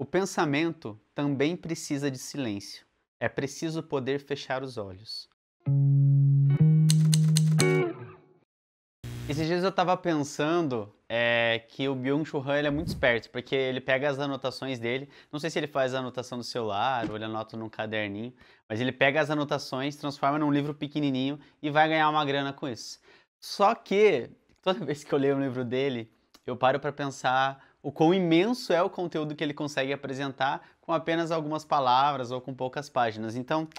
O pensamento também precisa de silêncio. É preciso poder fechar os olhos. Esses dias eu estava pensando que o Byung-Chul Han ele é muito esperto, porque ele pega as anotações dele, não sei se ele faz a anotação do celular ou ele anota num caderninho, mas ele pega as anotações, transforma num livro pequenininho e vai ganhar uma grana com isso. Só que, toda vez que eu leio um livro dele, eu paro para pensar o quão imenso é o conteúdo que ele consegue apresentar com apenas algumas palavras ou com poucas páginas. Então,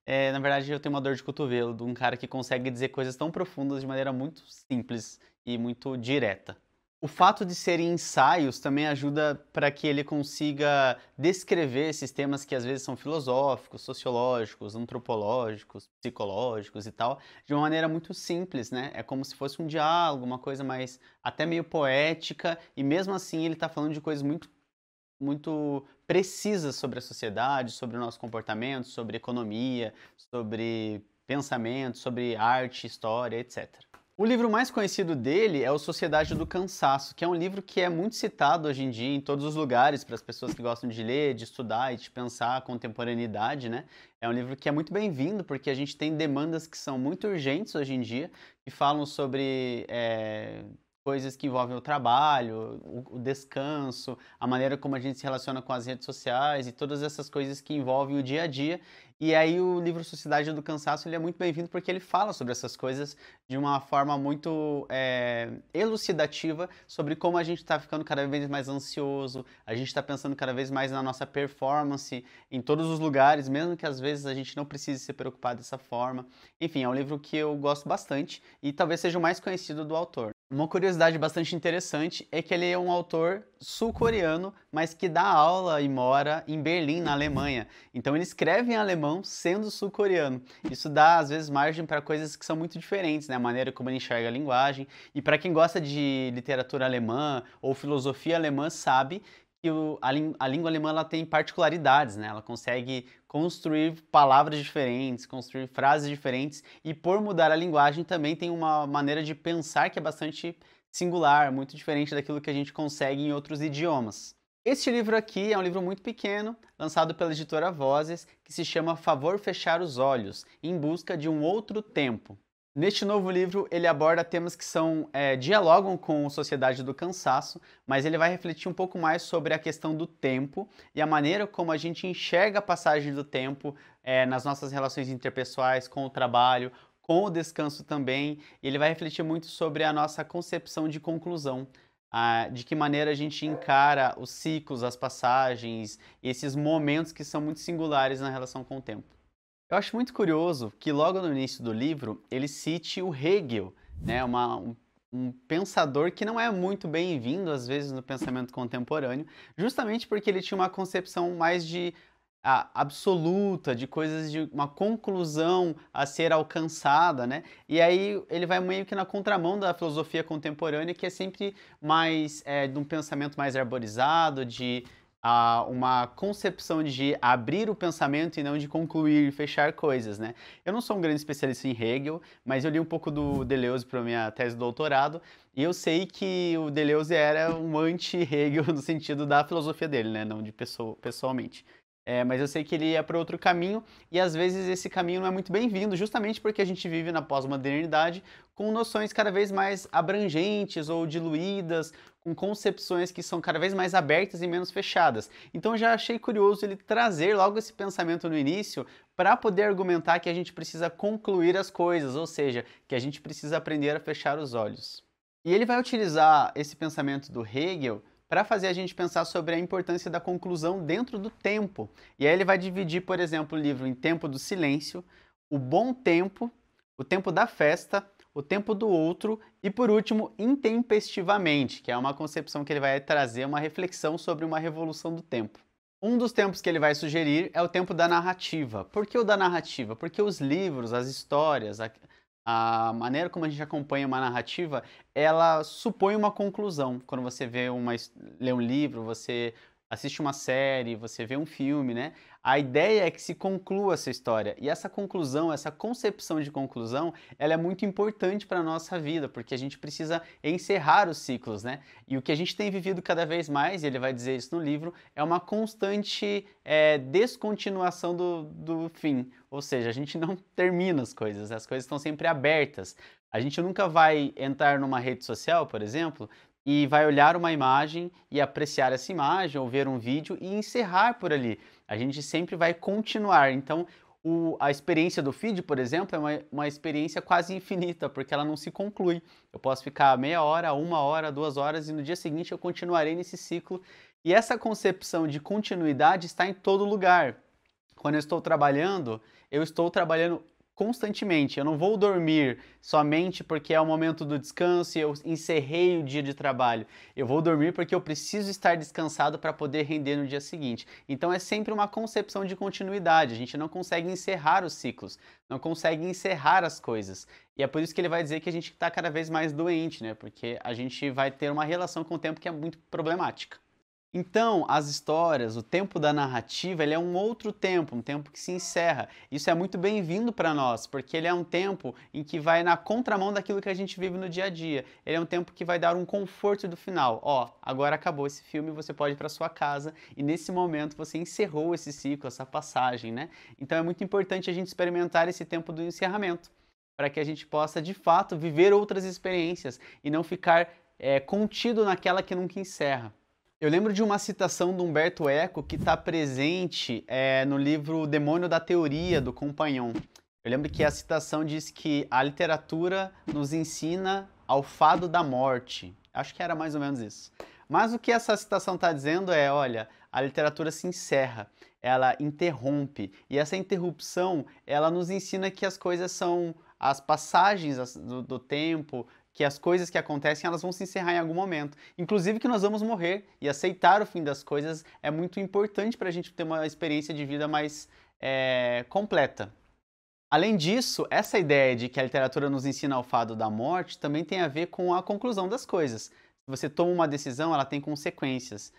na verdade, eu tenho uma dor de cotovelo de um cara que consegue dizer coisas tão profundas de maneira muito simples e muito direta. O fato de serem ensaios também ajuda para que ele consiga descrever esses temas que às vezes são filosóficos, sociológicos, antropológicos, psicológicos e tal, de uma maneira muito simples, né? É como se fosse um diálogo, uma coisa mais até meio poética, e mesmo assim ele está falando de coisas muito precisas sobre a sociedade, sobre o nosso comportamento, sobre economia, sobre pensamento, sobre arte, história, etc. O livro mais conhecido dele é o Sociedade do Cansaço, que é um livro que é muito citado hoje em dia em todos os lugares para as pessoas que gostam de ler, de estudar e de pensar a contemporaneidade, né? É um livro que é muito bem-vindo porque a gente tem demandas que são muito urgentes hoje em dia, que falam sobre coisas que envolvem o trabalho, o descanso, a maneira como a gente se relaciona com as redes sociais e todas essas coisas que envolvem o dia a dia. E aí o livro Sociedade do Cansaço ele é muito bem-vindo porque ele fala sobre essas coisas de uma forma muito elucidativa sobre como a gente está ficando cada vez mais ansioso, a gente está pensando cada vez mais na nossa performance em todos os lugares, mesmo que às vezes a gente não precise se preocupar dessa forma. Enfim, é um livro que eu gosto bastante e talvez seja o mais conhecido do autor. Uma curiosidade bastante interessante é que ele é um autor sul-coreano, mas que dá aula e mora em Berlim, na Alemanha. Então ele escreve em alemão sendo sul-coreano. Isso dá, às vezes, margem para coisas que são muito diferentes, né? A maneira como ele enxerga a linguagem. E para quem gosta de literatura alemã ou filosofia alemã, sabe que a língua alemã ela tem particularidades, né? Ela consegue construir palavras diferentes, construir frases diferentes e por mudar a linguagem também tem uma maneira de pensar que é bastante singular, muito diferente daquilo que a gente consegue em outros idiomas. Este livro aqui é um livro muito pequeno, lançado pela editora Vozes, que se chama Favor Fechar os Olhos, em busca de um outro tempo. Neste novo livro, ele aborda temas que dialogam com a sociedade do cansaço, mas ele vai refletir um pouco mais sobre a questão do tempo e a maneira como a gente enxerga a passagem do tempo nas nossas relações interpessoais, com o trabalho, com o descanso também. E ele vai refletir muito sobre a nossa concepção de conclusão, de que maneira a gente encara os ciclos, as passagens, esses momentos que são muito singulares na relação com o tempo. Eu acho muito curioso que logo no início do livro ele cite o Hegel, né, um pensador que não é muito bem-vindo às vezes no pensamento contemporâneo, justamente porque ele tinha uma concepção mais de absoluta, de coisas de uma conclusão a ser alcançada, né? E aí ele vai meio que na contramão da filosofia contemporânea, que é sempre mais de um pensamento mais arborizado, de uma concepção de abrir o pensamento e não de concluir, fechar coisas, né? Eu não sou um grande especialista em Hegel, mas eu li um pouco do Deleuze para minha tese de doutorado, e eu sei que o Deleuze era um anti-Hegel no sentido da filosofia dele, né? Não de pessoalmente. Mas eu sei que ele ia para outro caminho e às vezes esse caminho não é muito bem-vindo, justamente porque a gente vive na pós-modernidade com noções cada vez mais abrangentes ou diluídas, com concepções que são cada vez mais abertas e menos fechadas. Então eu já achei curioso ele trazer logo esse pensamento no início para poder argumentar que a gente precisa concluir as coisas, ou seja, que a gente precisa aprender a fechar os olhos. E ele vai utilizar esse pensamento do Hegel para fazer a gente pensar sobre a importância da conclusão dentro do tempo. E aí ele vai dividir, por exemplo, o livro em tempo do silêncio, o bom tempo, o tempo da festa, o tempo do outro e, por último, intempestivamente, que é uma concepção que ele vai trazer uma reflexão sobre uma revolução do tempo. Um dos tempos que ele vai sugerir é o tempo da narrativa. Por que o da narrativa? Porque os livros, as histórias, a maneira como a gente acompanha uma narrativa, ela supõe uma conclusão. Quando você lê um livro, você assiste uma série, você vê um filme, né? A ideia é que se conclua essa história. E essa conclusão, essa concepção de conclusão, ela é muito importante para a nossa vida, porque a gente precisa encerrar os ciclos, né? E o que a gente tem vivido cada vez mais, e ele vai dizer isso no livro, é uma constante descontinuação do fim. Ou seja, a gente não termina as coisas estão sempre abertas. A gente nunca vai entrar numa rede social, por exemplo, e vai olhar uma imagem e apreciar essa imagem ou ver um vídeo e encerrar por ali. A gente sempre vai continuar. Então, a experiência do feed, por exemplo, é uma experiência quase infinita, porque ela não se conclui. Eu posso ficar meia hora, 1 hora, 2 horas e no dia seguinte eu continuarei nesse ciclo. E essa concepção de continuidade está em todo lugar. Quando eu estou trabalhando constantemente. Eu não vou dormir somente porque é o momento do descanso e eu encerrei o dia de trabalho. Eu vou dormir porque eu preciso estar descansado para poder render no dia seguinte. Então é sempre uma concepção de continuidade. A gente não consegue encerrar os ciclos, não consegue encerrar as coisas. E é por isso que ele vai dizer que a gente está cada vez mais doente, né? Porque a gente vai ter uma relação com o tempo que é muito problemática. Então, as histórias, o tempo da narrativa, ele é um outro tempo, um tempo que se encerra. Isso é muito bem-vindo para nós, porque ele é um tempo em que vai na contramão daquilo que a gente vive no dia a dia. Ele é um tempo que vai dar um conforto do final. Ó, agora acabou esse filme, você pode ir para sua casa e nesse momento você encerrou esse ciclo, essa passagem, né? Então é muito importante a gente experimentar esse tempo do encerramento, para que a gente possa de fato viver outras experiências e não ficar contido naquela que nunca encerra. Eu lembro de uma citação do Humberto Eco que está presente no livro O Demônio da Teoria, do Compagnon. Eu lembro que a citação diz que a literatura nos ensina ao fado da morte. Acho que era mais ou menos isso. Mas o que essa citação está dizendo é, olha, a literatura se encerra, ela interrompe. E essa interrupção, ela nos ensina que as coisas são as passagens do tempo, que as coisas que acontecem, elas vão se encerrar em algum momento. Inclusive que nós vamos morrer, e aceitar o fim das coisas é muito importante para a gente ter uma experiência de vida mais completa. Além disso, essa ideia de que a literatura nos ensina ao fado da morte também tem a ver com a conclusão das coisas. Se você toma uma decisão, ela tem consequências.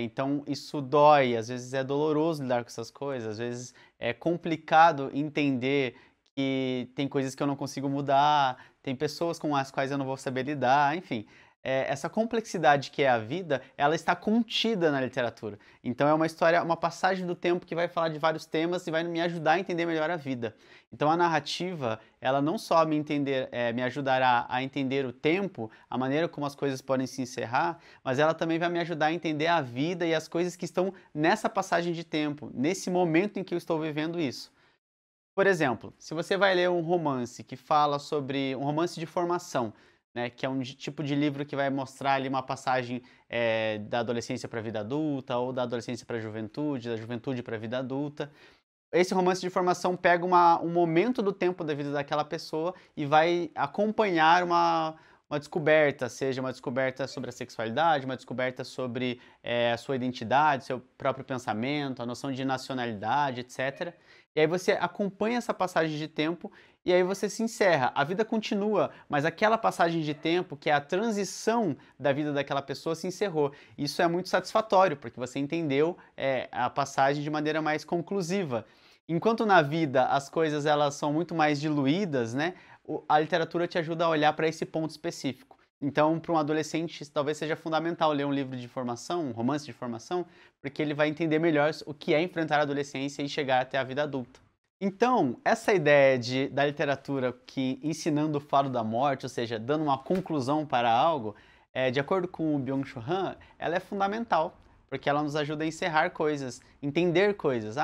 Então isso dói, às vezes é doloroso lidar com essas coisas, às vezes é complicado entender que tem coisas que eu não consigo mudar, tem pessoas com as quais eu não vou saber lidar, enfim. Essa complexidade que é a vida, ela está contida na literatura. Então é uma história, uma passagem do tempo que vai falar de vários temas e vai me ajudar a entender melhor a vida. Então a narrativa, ela não só me ajudará a entender o tempo, a maneira como as coisas podem se encerrar, mas ela também vai me ajudar a entender a vida e as coisas que estão nessa passagem de tempo, nesse momento em que eu estou vivendo isso. Por exemplo, se você vai ler um romance que fala sobre um romance de formação, né, que é um tipo de livro que vai mostrar ali uma passagem da adolescência para a vida adulta ou da adolescência para a juventude, da juventude para a vida adulta. Esse romance de formação pega um momento do tempo da vida daquela pessoa e vai acompanhar uma descoberta, seja uma descoberta sobre a sexualidade, uma descoberta sobre a sua identidade, seu próprio pensamento, a noção de nacionalidade, etc. E aí você acompanha essa passagem de tempo e aí você se encerra. A vida continua, mas aquela passagem de tempo, que é a transição da vida daquela pessoa, se encerrou. Isso é muito satisfatório, porque você entendeu a passagem de maneira mais conclusiva. Enquanto na vida as coisas elas são muito mais diluídas, né? A literatura te ajuda a olhar para esse ponto específico. Então, para um adolescente, talvez seja fundamental ler um livro de formação, um romance de formação, porque ele vai entender melhor o que é enfrentar a adolescência e chegar até a vida adulta. Então, essa ideia da literatura que ensinando o fado da morte, ou seja, dando uma conclusão para algo, de acordo com o Byung-Chul Han, ela é fundamental, porque ela nos ajuda a encerrar coisas, entender coisas.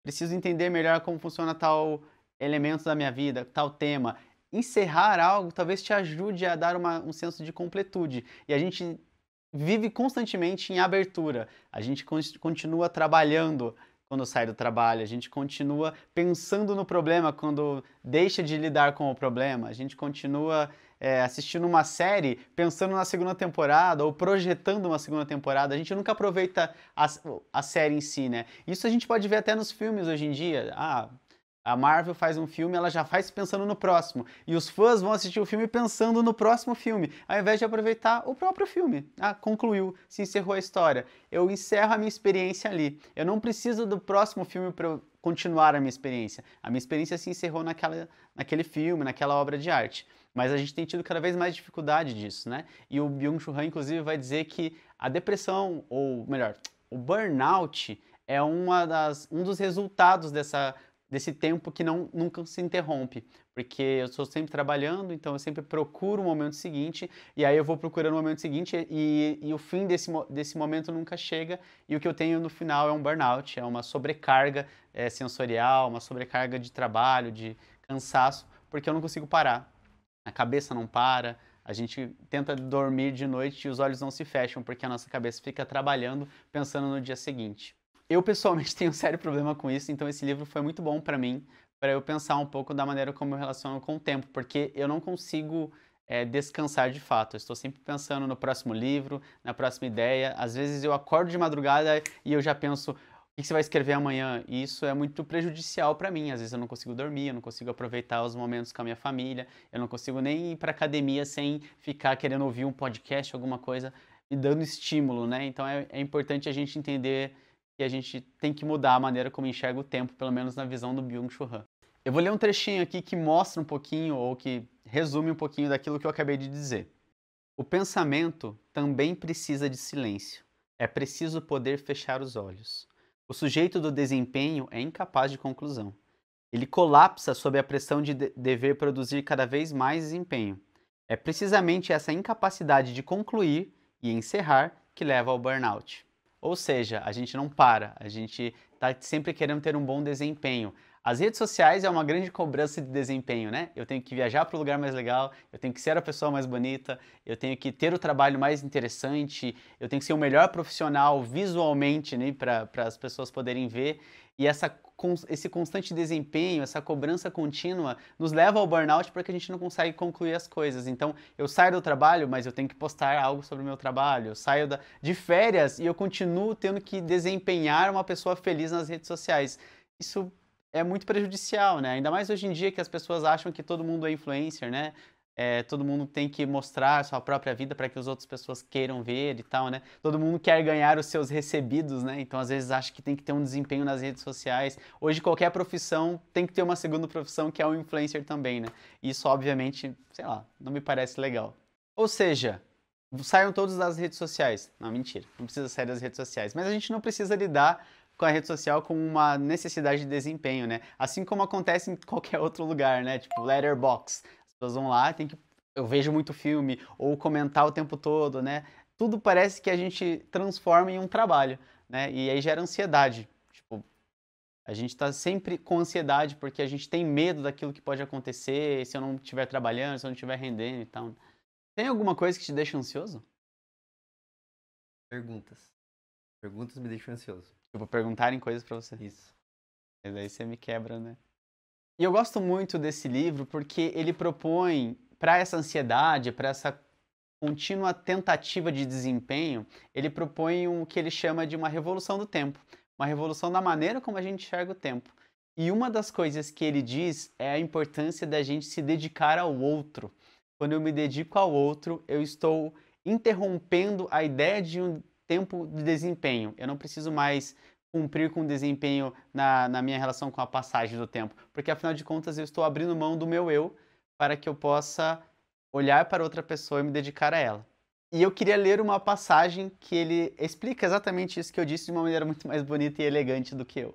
Preciso entender melhor como funciona tal elemento da minha vida, tal tema. Encerrar algo talvez te ajude a dar um senso de completude. E a gente vive constantemente em abertura. A gente continua trabalhando quando sai do trabalho, a gente continua pensando no problema quando deixa de lidar com o problema, a gente continua assistindo uma série pensando na segunda temporada ou projetando uma segunda temporada, a gente nunca aproveita a série em si, né? Isso a gente pode ver até nos filmes hoje em dia. A Marvel faz um filme, ela já faz pensando no próximo. E os fãs vão assistir o filme pensando no próximo filme, ao invés de aproveitar o próprio filme. Ah, concluiu, se encerrou a história. Eu encerro a minha experiência ali. Eu não preciso do próximo filme para eu continuar a minha experiência. A minha experiência se encerrou naquele filme, naquela obra de arte. Mas a gente tem tido cada vez mais dificuldade disso, né? E o Byung-Chul Han, inclusive, vai dizer que a depressão, ou melhor, o burnout é um dos resultados desse tempo que nunca se interrompe, porque eu estou sempre trabalhando, então eu sempre procuro o momento seguinte, e aí eu vou procurando o momento seguinte, e o fim desse momento nunca chega, e o que eu tenho no final é um burnout, é uma sobrecarga sensorial, uma sobrecarga de trabalho, de cansaço, porque eu não consigo parar. A cabeça não para, a gente tenta dormir de noite e os olhos não se fecham, porque a nossa cabeça fica trabalhando, pensando no dia seguinte. Eu, pessoalmente, tenho um sério problema com isso, então esse livro foi muito bom para mim, para eu pensar um pouco da maneira como eu relaciono com o tempo, porque eu não consigo descansar de fato. Eu estou sempre pensando no próximo livro, na próxima ideia. Às vezes eu acordo de madrugada e eu já penso, o que você vai escrever amanhã? E isso é muito prejudicial para mim. Às vezes eu não consigo dormir, eu não consigo aproveitar os momentos com a minha família, eu não consigo nem ir para academia sem ficar querendo ouvir um podcast, alguma coisa, me dando estímulo, né? Então é importante a gente entender que a gente tem que mudar a maneira como enxerga o tempo, pelo menos na visão do Byung-Chul Han. Eu vou ler um trechinho aqui que mostra um pouquinho, ou que resume um pouquinho daquilo que eu acabei de dizer. O pensamento também precisa de silêncio. É preciso poder fechar os olhos. O sujeito do desempenho é incapaz de conclusão. Ele colapsa sob a pressão de dever produzir cada vez mais desempenho. É precisamente essa incapacidade de concluir e encerrar que leva ao burnout. Ou seja, a gente não para, a gente está sempre querendo ter um bom desempenho. As redes sociais é uma grande cobrança de desempenho, né? Eu tenho que viajar para o lugar mais legal, eu tenho que ser a pessoa mais bonita, eu tenho que ter o trabalho mais interessante, eu tenho que ser o melhor profissional visualmente, né, para as pessoas poderem ver. E esse constante desempenho, essa cobrança contínua, nos leva ao burnout porque a gente não consegue concluir as coisas. Então, eu saio do trabalho, mas eu tenho que postar algo sobre o meu trabalho. Eu saio de férias e eu continuo tendo que desempenhar uma pessoa feliz nas redes sociais. Isso é muito prejudicial, né? Ainda mais hoje em dia que as pessoas acham que todo mundo é influencer, né? Todo mundo tem que mostrar a sua própria vida para que as outras pessoas queiram ver e tal, né? Todo mundo quer ganhar os seus recebidos, né? Então, às vezes, acha que tem que ter um desempenho nas redes sociais. Hoje, qualquer profissão tem que ter uma segunda profissão, que é o influencer também, né? Isso, obviamente, sei lá, não me parece legal. Ou seja, saiam todos das redes sociais. Não, mentira, não precisa sair das redes sociais. Mas a gente não precisa lidar com a rede social como uma necessidade de desempenho, né? Assim como acontece em qualquer outro lugar, né? Tipo, Letterboxd. As pessoas vão lá, eu vejo muito filme, ou comentar o tempo todo, né? Tudo parece que a gente transforma em um trabalho, né? E aí gera ansiedade. Tipo, a gente tá sempre com ansiedade porque a gente tem medo daquilo que pode acontecer se eu não estiver trabalhando, se eu não estiver rendendo e tal. Tem alguma coisa que te deixa ansioso? Perguntas. Perguntas me deixam ansioso. Tipo, perguntarem coisas pra você. Isso. Mas aí você me quebra, né? E eu gosto muito desse livro porque ele propõe, para essa ansiedade, para essa contínua tentativa de desempenho, ele propõe o que ele chama de uma revolução do tempo, uma revolução da maneira como a gente enxerga o tempo. E uma das coisas que ele diz é a importância da gente se dedicar ao outro. Quando eu me dedico ao outro, eu estou interrompendo a ideia de um tempo de desempenho. Eu não preciso mais cumprir com o desempenho na minha relação com a passagem do tempo, porque afinal de contas eu estou abrindo mão do meu eu para que eu possa olhar para outra pessoa e me dedicar a ela. E eu queria ler uma passagem que ele explica exatamente isso que eu disse de uma maneira muito mais bonita e elegante do que eu.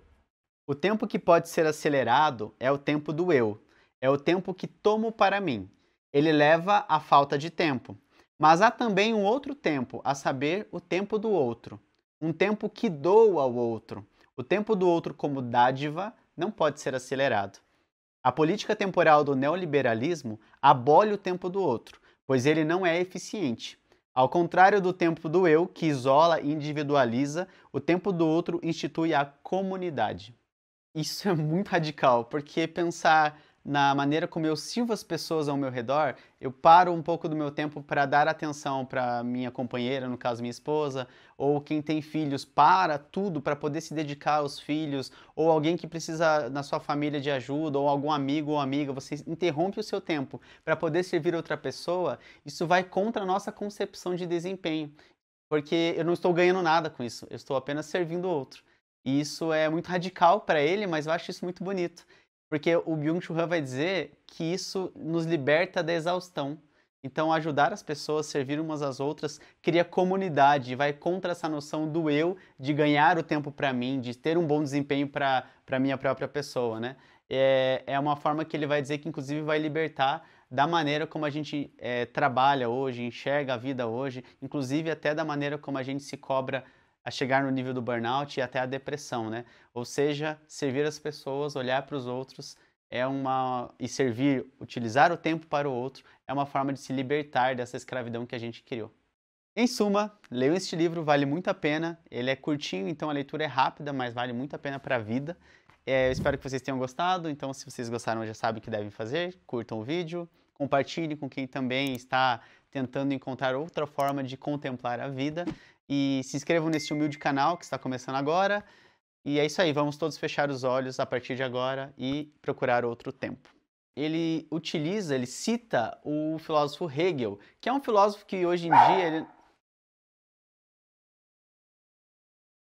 O tempo que pode ser acelerado é o tempo do eu, é o tempo que tomo para mim. Ele leva à falta de tempo. Mas há também um outro tempo, a saber, o tempo do outro. Um tempo que dou ao outro. O tempo do outro como dádiva não pode ser acelerado. A política temporal do neoliberalismo abole o tempo do outro, pois ele não é eficiente. Ao contrário do tempo do eu, que isola e individualiza, o tempo do outro institui a comunidade. Isso é muito radical, porque pensar na maneira como eu sirvo as pessoas ao meu redor, eu paro um pouco do meu tempo para dar atenção para minha companheira, no caso minha esposa, ou quem tem filhos, para tudo para poder se dedicar aos filhos, ou alguém que precisa na sua família de ajuda, ou algum amigo ou amiga, você interrompe o seu tempo para poder servir outra pessoa, isso vai contra a nossa concepção de desempenho, porque eu não estou ganhando nada com isso, eu estou apenas servindo o outro. E isso é muito radical para ele, mas eu acho isso muito bonito. Porque o Byung-Chul Han vai dizer que isso nos liberta da exaustão. Então, ajudar as pessoas, servir umas às outras, cria comunidade, vai contra essa noção do eu, de ganhar o tempo para mim, de ter um bom desempenho para minha própria pessoa, né? É uma forma que ele vai dizer que, inclusive, vai libertar da maneira como a gente trabalha hoje, enxerga a vida hoje, inclusive até da maneira como a gente se cobra a chegar no nível do burnout e até a depressão, né? Ou seja, servir as pessoas, olhar para os outros e servir, utilizar o tempo para o outro é uma forma de se libertar dessa escravidão que a gente criou. Em suma, leiam este livro, vale muito a pena. Ele é curtinho, então a leitura é rápida, mas vale muito a pena para a vida. Eu espero que vocês tenham gostado. Então, se vocês gostaram, já sabem o que devem fazer. Curtam o vídeo, compartilhem com quem também está tentando encontrar outra forma de contemplar a vida. E se inscrevam nesse humilde canal que está começando agora. E é isso aí, vamos todos fechar os olhos a partir de agora e procurar outro tempo. Ele cita o filósofo Hegel, que é um filósofo que hoje em dia